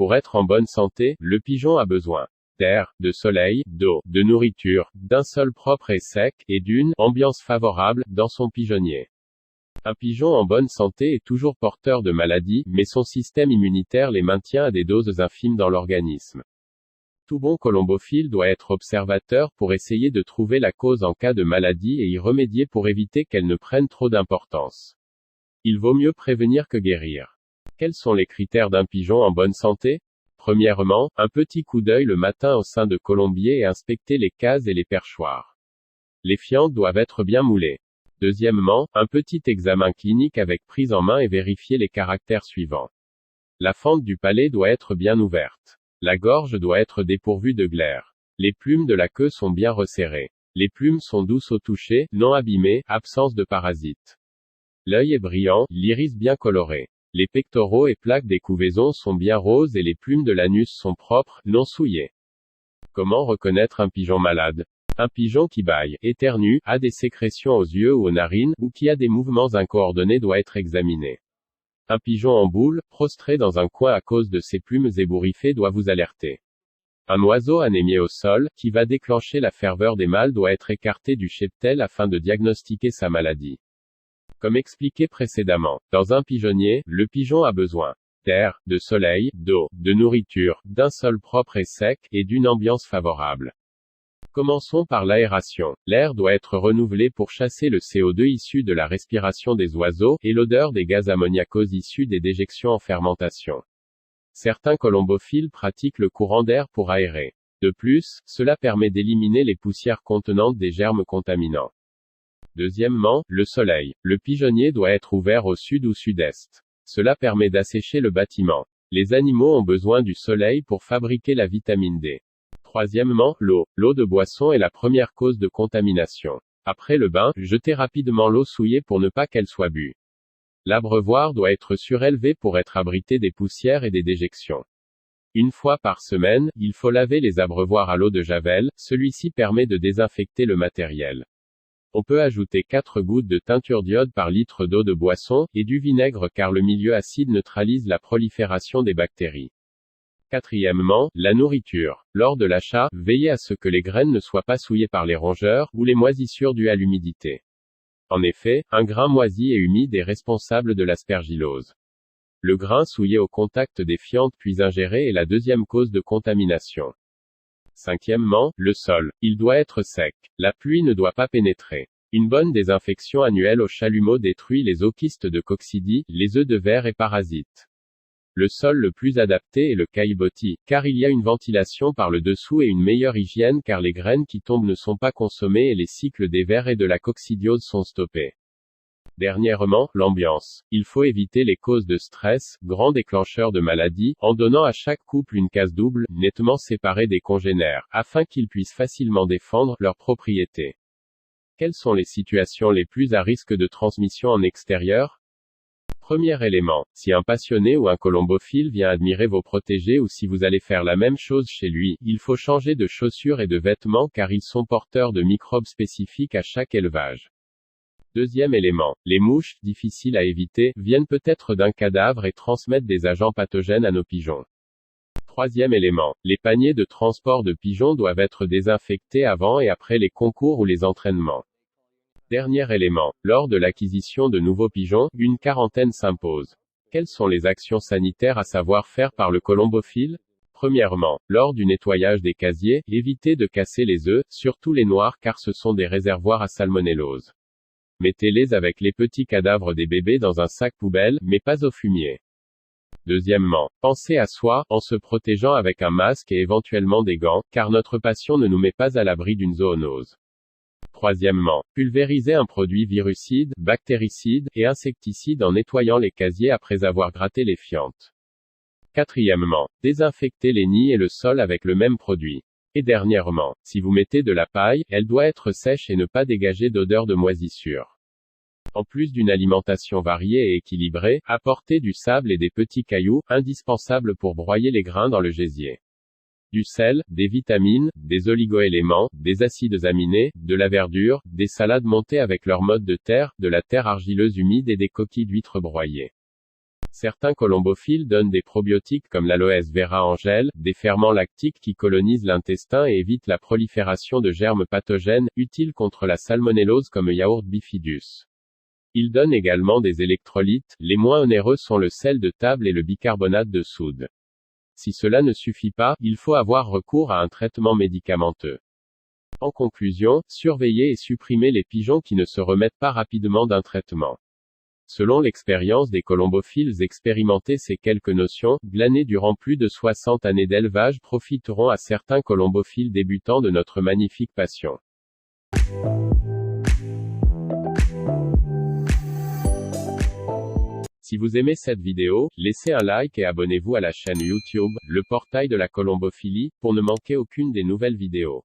Pour être en bonne santé, le pigeon a besoin d'air, de soleil, d'eau, de nourriture, d'un sol propre et sec, et d'une ambiance favorable dans son pigeonnier. Un pigeon en bonne santé est toujours porteur de maladies, mais son système immunitaire les maintient à des doses infimes dans l'organisme. Tout bon colombophile doit être observateur pour essayer de trouver la cause en cas de maladie et y remédier pour éviter qu'elle ne prenne trop d'importance. Il vaut mieux prévenir que guérir. Quels sont les critères d'un pigeon en bonne santé? Premièrement, un petit coup d'œil le matin au sein de colombier et inspecter les cases et les perchoirs. Les fientes doivent être bien moulées. Deuxièmement, un petit examen clinique avec prise en main et vérifier les caractères suivants. La fente du palais doit être bien ouverte. La gorge doit être dépourvue de glaire. Les plumes de la queue sont bien resserrées. Les plumes sont douces au toucher, non abîmées, absence de parasites. L'œil est brillant, l'iris bien coloré. Les pectoraux et plaques des couvaisons sont bien roses et les plumes de l'anus sont propres, non souillées. Comment reconnaître un pigeon malade? Un pigeon qui bâille, éternue, a des sécrétions aux yeux ou aux narines, ou qui a des mouvements incoordonnés doit être examiné. Un pigeon en boule, prostré dans un coin à cause de ses plumes ébouriffées doit vous alerter. Un oiseau anémié au sol, qui va déclencher la ferveur des mâles doit être écarté du cheptel afin de diagnostiquer sa maladie. Comme expliqué précédemment, dans un pigeonnier, le pigeon a besoin d'air, de soleil, d'eau, de nourriture, d'un sol propre et sec, et d'une ambiance favorable. Commençons par l'aération. L'air doit être renouvelé pour chasser le CO2 issu de la respiration des oiseaux, et l'odeur des gaz ammoniacaux issus des déjections en fermentation. Certains colombophiles pratiquent le courant d'air pour aérer. De plus, cela permet d'éliminer les poussières contenantes des germes contaminants. Deuxièmement, le soleil. Le pigeonnier doit être ouvert au sud ou sud-est. Cela permet d'assécher le bâtiment. Les animaux ont besoin du soleil pour fabriquer la vitamine D. Troisièmement, l'eau. L'eau de boisson est la première cause de contamination. Après le bain, jetez rapidement l'eau souillée pour ne pas qu'elle soit bue. L'abreuvoir doit être surélevé pour être abrité des poussières et des déjections. Une fois par semaine, il faut laver les abreuvoirs à l'eau de javel, celui-ci permet de désinfecter le matériel. On peut ajouter 4 gouttes de teinture d'iode par litre d'eau de boisson, et du vinaigre car le milieu acide neutralise la prolifération des bactéries. Quatrièmement, la nourriture. Lors de l'achat, veillez à ce que les graines ne soient pas souillées par les rongeurs, ou les moisissures dues à l'humidité. En effet, un grain moisi et humide est responsable de l'aspergillose. Le grain souillé au contact des fientes puis ingéré est la deuxième cause de contamination. Cinquièmement, le sol. Il doit être sec. La pluie ne doit pas pénétrer. Une bonne désinfection annuelle au chalumeau détruit les ookystes de coccidie, les œufs de verre et parasites. Le sol le plus adapté est le caillebotis, car il y a une ventilation par le dessous et une meilleure hygiène car les graines qui tombent ne sont pas consommées et les cycles des vers et de la coccidiose sont stoppés. Dernièrement, l'ambiance. Il faut éviter les causes de stress, grands déclencheurs de maladies, en donnant à chaque couple une case double, nettement séparée des congénères, afin qu'ils puissent facilement défendre leurs propriétés. Quelles sont les situations les plus à risque de transmission en extérieur? Premier élément, si un passionné ou un colombophile vient admirer vos protégés ou si vous allez faire la même chose chez lui, il faut changer de chaussures et de vêtements car ils sont porteurs de microbes spécifiques à chaque élevage. Deuxième élément, les mouches, difficiles à éviter, viennent peut-être d'un cadavre et transmettent des agents pathogènes à nos pigeons. Troisième élément, les paniers de transport de pigeons doivent être désinfectés avant et après les concours ou les entraînements. Dernier élément, lors de l'acquisition de nouveaux pigeons, une quarantaine s'impose. Quelles sont les actions sanitaires à savoir faire par le colombophile? Premièrement, lors du nettoyage des casiers, évitez de casser les œufs, surtout les noirs car ce sont des réservoirs à salmonellose. Mettez-les avec les petits cadavres des bébés dans un sac poubelle, mais pas au fumier. Deuxièmement, pensez à soi, en se protégeant avec un masque et éventuellement des gants, car notre passion ne nous met pas à l'abri d'une zoonose. Troisièmement, pulvérisez un produit virucide, bactéricide, et insecticide en nettoyant les casiers après avoir gratté les fientes. Quatrièmement, désinfectez les nids et le sol avec le même produit. Et dernièrement, si vous mettez de la paille, elle doit être sèche et ne pas dégager d'odeur de moisissure. En plus d'une alimentation variée et équilibrée, apportez du sable et des petits cailloux, indispensables pour broyer les grains dans le gésier. Du sel, des vitamines, des oligoéléments, des acides aminés, de la verdure, des salades montées avec leur mode de terre, de la terre argileuse humide et des coquilles d'huîtres broyées. Certains colombophiles donnent des probiotiques comme l'aloès vera en gel, des ferments lactiques qui colonisent l'intestin et évitent la prolifération de germes pathogènes, utiles contre la salmonellose comme yaourt bifidus. Ils donnent également des électrolytes, les moins onéreux sont le sel de table et le bicarbonate de soude. Si cela ne suffit pas, il faut avoir recours à un traitement médicamenteux. En conclusion, surveillez et supprimez les pigeons qui ne se remettent pas rapidement d'un traitement. Selon l'expérience des colombophiles expérimentés, ces quelques notions, glanées durant plus de 60 années d'élevage, profiteront à certains colombophiles débutants de notre magnifique passion. Si vous aimez cette vidéo, laissez un like et abonnez-vous à la chaîne YouTube, Le Portail de la Colombophilie, pour ne manquer aucune des nouvelles vidéos.